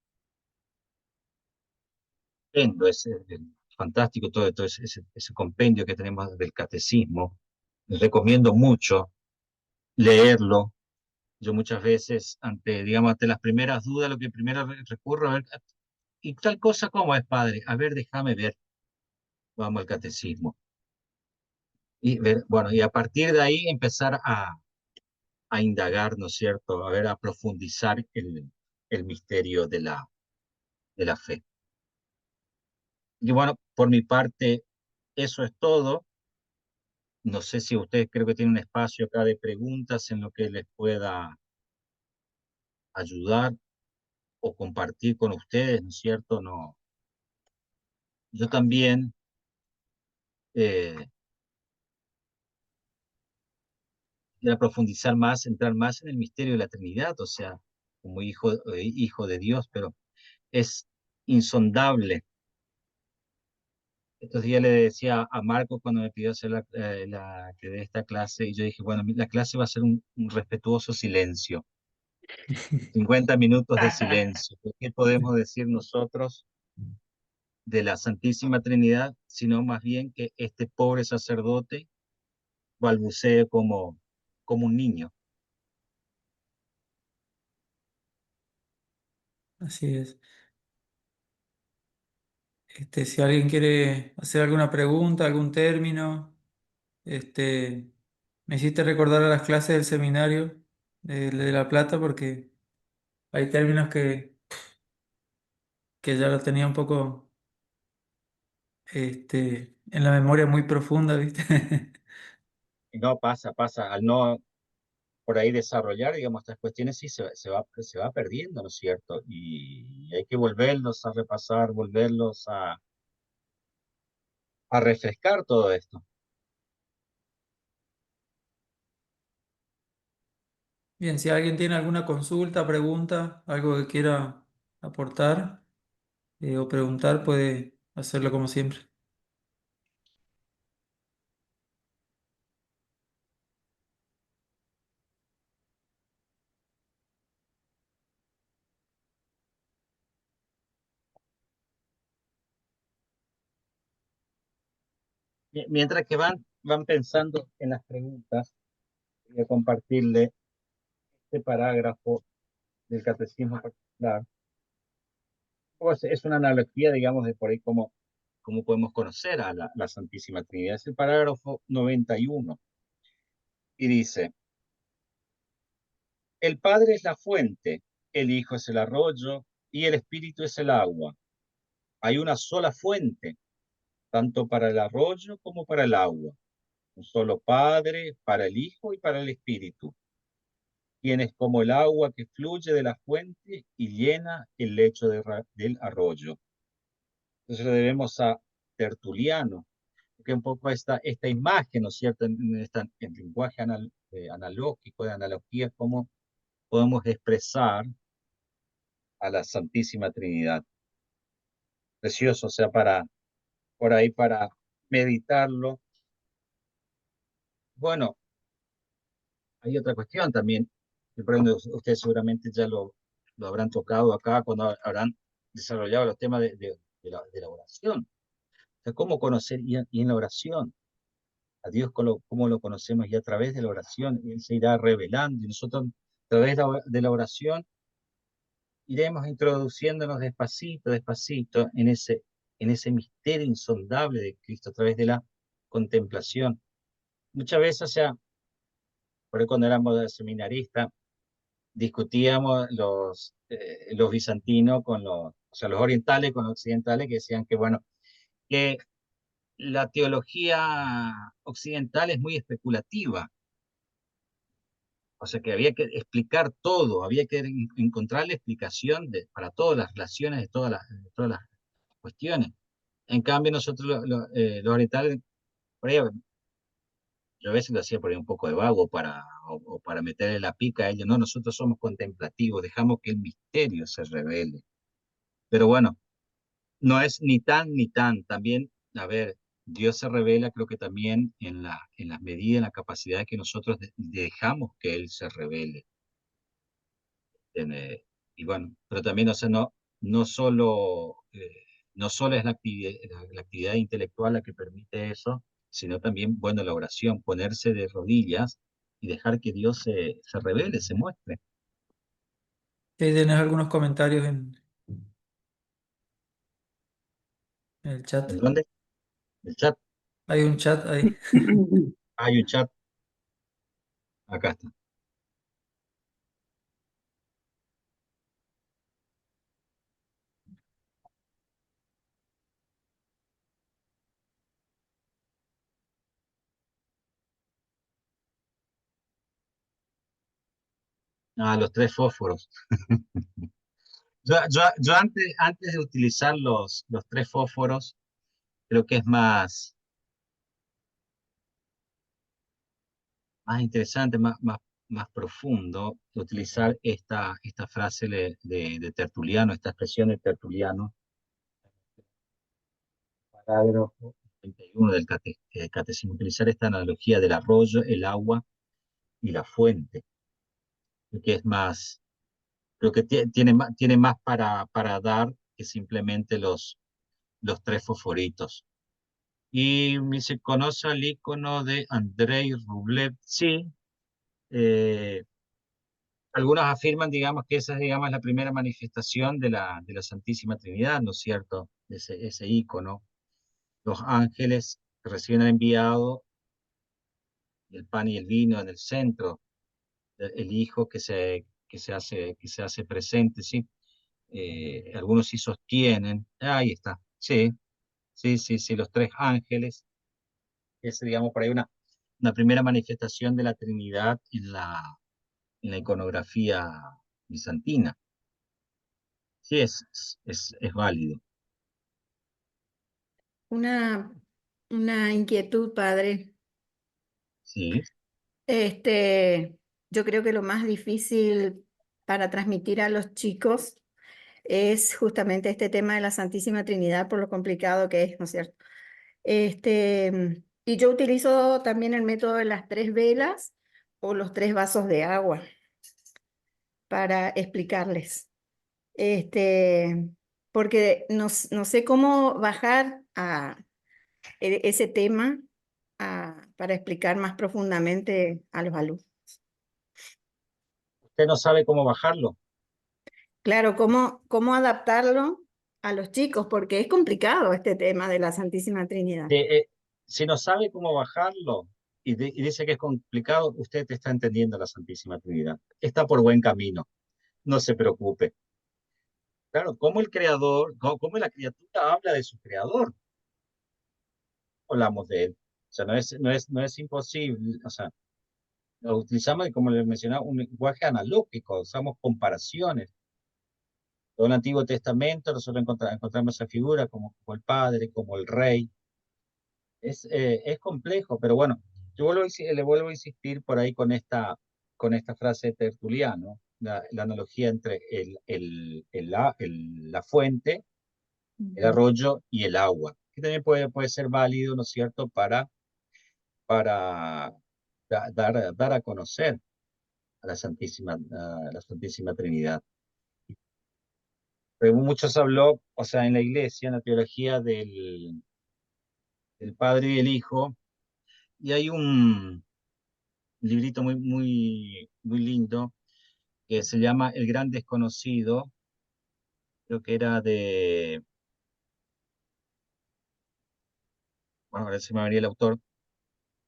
Speaker 1: fantástico todo ese compendio que tenemos del catecismo. Les recomiendo mucho leerlo. Yo muchas veces, digamos, ante las primeras dudas, lo que primero recurro a ver, ¿y tal cosa cómo es, padre? A ver, déjame ver. Vamos al catecismo. Y ver, bueno, y a partir de ahí empezar a indagar, ¿no es cierto? A ver, a profundizar el misterio de la fe. Y bueno, por mi parte, eso es todo. No sé si ustedes creo que tienen un espacio acá de preguntas en lo que les pueda ayudar o compartir con ustedes, ¿no es cierto? No, yo también quisiera profundizar más, entrar más en el misterio de la Trinidad, o sea, como hijo de Dios, pero es insondable. Estos días le decía a Marco cuando me pidió hacer que dé esta clase, y yo dije, bueno, la clase va a ser un respetuoso silencio, 50 minutos de silencio. ¿Qué podemos decir nosotros de la Santísima Trinidad, sino más bien que este pobre sacerdote balbucee como un niño?
Speaker 2: Así es. Si alguien quiere hacer alguna pregunta, algún término, este, me hiciste recordar a las clases del seminario de La Plata porque hay términos que ya los tenía un poco en la memoria muy profunda, ¿viste?
Speaker 1: Y no pasa, al no por ahí desarrollar, digamos, estas cuestiones, sí se va perdiendo, ¿no es cierto? Y hay que volverlos a repasar, volverlos a refrescar todo esto.
Speaker 2: Bien, si alguien tiene alguna consulta, pregunta, algo que quiera aportar o preguntar, puede hacerlo como siempre.
Speaker 1: Mientras que van pensando en las preguntas, voy a compartirle este parágrafo del Catecismo Particular. Pues es una analogía, digamos, de por ahí cómo podemos conocer a la Santísima Trinidad. Es el parágrafo 91 y dice, el Padre es la fuente, el Hijo es el arroyo y el Espíritu es el agua. Hay una sola fuente, tanto para el arroyo como para el agua. Un solo Padre para el Hijo y para el Espíritu, quien es como el agua que fluye de la fuente y llena el lecho del arroyo. Entonces le debemos a Tertuliano, que un poco esta imagen, ¿no es cierto?, en lenguaje analógico, de analogía, cómo podemos expresar a la Santísima Trinidad. Precioso, o sea, por ahí para meditarlo. Bueno, hay otra cuestión también, que por ejemplo, ustedes seguramente ya lo habrán tocado acá cuando habrán desarrollado los temas de la oración. O sea, cómo conocer y en la oración. a Dios como lo conocemos, y a través de la oración Él se irá revelando, y nosotros a través de la oración iremos introduciéndonos despacito, despacito en ese misterio insondable de Cristo a través de la contemplación. Muchas veces, o sea, por ahí cuando éramos seminaristas, discutíamos los bizantinos con o sea, los orientales con los occidentales, que decían que, bueno, que la teología occidental es muy especulativa, o sea que había que explicar todo, había que encontrar la explicación para todas las relaciones de todas las cuestiones. En cambio, nosotros los orientales, por ahí, yo a veces lo hacía por ahí un poco de vago o para meterle la pica a ellos. No, nosotros somos contemplativos, dejamos que el misterio se revele. Pero bueno, no es ni tan ni tan. También, a ver, Dios se revela, creo que también en las medidas, en la capacidad que nosotros dejamos que Él se revele. Y bueno, pero también, o sea, no solo, no solo es la actividad intelectual la que permite eso, sino también, bueno, la oración, ponerse de rodillas y dejar que Dios se revele, se muestre.
Speaker 2: Ahí tenés algunos comentarios en el chat.
Speaker 1: ¿En dónde? El chat.
Speaker 2: Hay un chat ahí.
Speaker 1: Hay un chat. Acá está. Ah, los tres fósforos. Yo antes de utilizar los tres fósforos, creo que es más interesante, más profundo utilizar esta frase de Tertuliano, esta expresión de Tertuliano, parágrafo 31 del catecismo, utilizar esta analogía del arroyo, el agua y la fuente, que es más, creo que tiene más para dar que simplemente los tres fosforitos. Y se conoce el icono de Andrei Rublev. Sí, eh, algunos afirman, digamos, que esa es, digamos, la primera manifestación de la Santísima Trinidad, ¿no es cierto? Ese ícono. Los ángeles que reciben el enviado, el pan y el vino en el centro, el Hijo que se hace presente, ¿sí? Algunos sí sostienen, ahí está, sí, sí, los tres ángeles, es, digamos, por ahí una primera manifestación de la Trinidad en la iconografía bizantina. Sí, es válido.
Speaker 3: Una, una inquietud, padre.
Speaker 1: Sí.
Speaker 3: Este, yo creo que lo más difícil para transmitir a los chicos es justamente este tema de la Santísima Trinidad, por lo complicado que es, ¿no es cierto? Y yo utilizo también el método de las tres velas o los tres vasos de agua para explicarles. Este, porque no sé cómo bajar a ese tema para explicar más profundamente a los alumnos.
Speaker 1: Usted no sabe cómo bajarlo.
Speaker 3: Claro, cómo adaptarlo a los chicos, porque es complicado este tema de la Santísima Trinidad.
Speaker 1: Si no sabe cómo bajarlo y dice que es complicado, usted está entendiendo la Santísima Trinidad. Está por buen camino. No se preocupe. Claro, como el creador, como la criatura habla de su creador, hablamos de él. O sea, no es imposible. O sea, lo utilizamos, como les mencionaba, un lenguaje analógico, usamos comparaciones. Todo el Antiguo Testamento nosotros encontramos esa figura como el Padre, como el Rey. Es complejo, pero bueno, le vuelvo a insistir por ahí con esta frase de Tertuliano, la analogía entre la fuente, el
Speaker 3: Ujú.
Speaker 1: arroyo y el agua, que también puede ser válido, ¿no es cierto?, para dar a conocer a la Santísima Trinidad. Pero muchos habló, o sea, en la iglesia, en la teología del Padre y del Hijo, Y hay un librito muy lindo que se llama El Gran Desconocido, creo que era de, bueno, ahora se me venía el autor,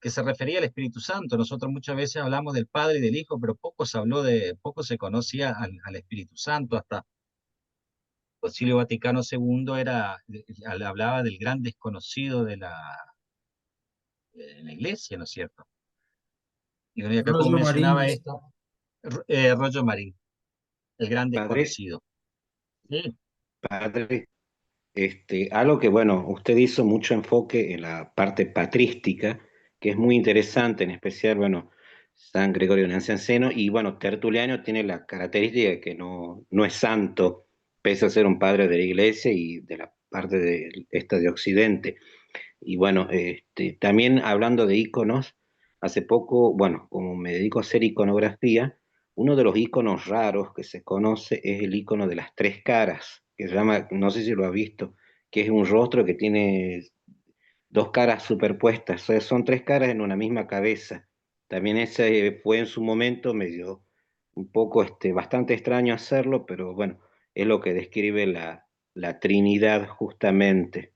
Speaker 1: que se refería al Espíritu Santo. Nosotros muchas veces hablamos del Padre y del Hijo, pero poco se conocía al Espíritu Santo. Hasta el Concilio Vaticano II hablaba del gran desconocido de la Iglesia, ¿no es cierto? Y bueno, y acá como
Speaker 2: Rollo Marín
Speaker 1: mencionaba
Speaker 2: dice.
Speaker 1: esto, Rollo Marín, el gran
Speaker 4: Padre,
Speaker 1: desconocido. Sí,
Speaker 4: padre, algo que, bueno, usted hizo mucho enfoque en la parte patrística, que es muy interesante, en especial, bueno, San Gregorio Nacianceno, y bueno, Tertuliano tiene la característica de que no es santo, pese a ser un padre de la iglesia y de la parte de esta de Occidente. Y bueno, también hablando de íconos, hace poco, bueno, como me dedico a hacer iconografía, uno de los íconos raros que se conoce es el ícono de las tres caras, que se llama, no sé si lo ha visto, que es un rostro que tiene dos caras superpuestas, o sea, son tres caras en una misma cabeza. También ese fue en su momento medio, un poco, bastante extraño hacerlo, pero bueno, es lo que describe la Trinidad justamente.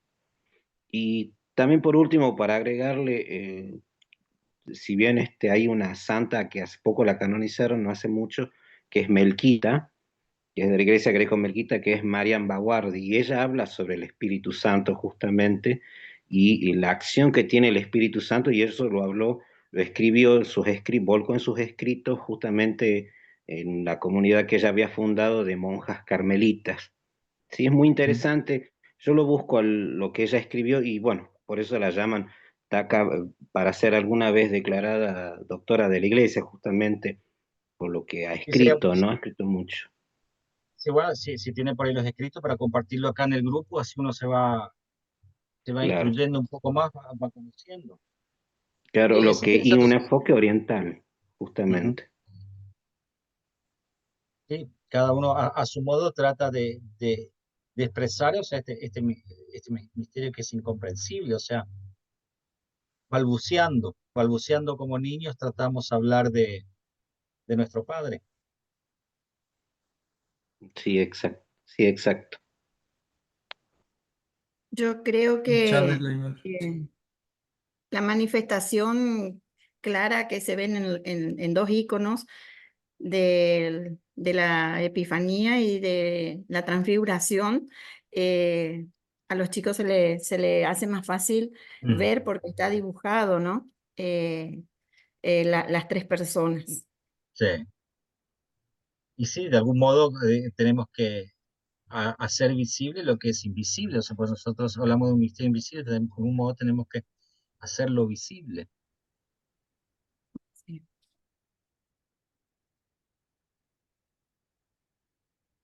Speaker 4: Y también por último, para agregarle, si bien hay una santa que hace poco la canonizaron, no hace mucho, que es Melquita, que es de la iglesia greco-melquita, que es Marian Baguardi, y ella habla sobre el Espíritu Santo justamente, y la acción que tiene el Espíritu Santo, y eso lo habló, lo escribió en sus escritos, volcó en sus escritos justamente en la comunidad que ella había fundado de monjas carmelitas. Sí, es muy
Speaker 1: mm,
Speaker 4: interesante. Yo lo busco lo que ella escribió y bueno, por eso la llaman Taca para ser alguna vez declarada doctora de la iglesia, justamente por lo que ha
Speaker 1: y sería,
Speaker 4: escrito, ¿no? Ha escrito mucho.
Speaker 1: sí, bueno, si tiene por ahí los escritos para compartirlo acá en el grupo, así uno se va
Speaker 4: Claro,
Speaker 1: instruyendo un poco más, va conociendo.
Speaker 4: claro,
Speaker 1: Sí, es
Speaker 4: y
Speaker 1: interesante.
Speaker 4: un enfoque oriental,
Speaker 1: Ujú.
Speaker 4: justamente.
Speaker 1: Sí, cada uno a su modo trata de expresar, o sea, este misterio que es incomprensible, o sea, balbuceando como niños tratamos de hablar de nuestro Padre.
Speaker 4: Sí, exacto. Sí, exacto.
Speaker 3: Yo creo
Speaker 2: Charles
Speaker 3: que
Speaker 2: Lindbergh.
Speaker 3: la manifestación clara que se ven en dos iconos de la Epifanía y de la Transfiguración, eh, a los chicos se le hace más fácil
Speaker 1: Mm,
Speaker 3: ver porque está dibujado, ¿no? Las tres personas.
Speaker 1: sí, y sí, de algún modo tenemos que hacer visible lo que es invisible, o sea, pues nosotros hablamos de un misterio invisible, de algún modo tenemos que hacerlo visible.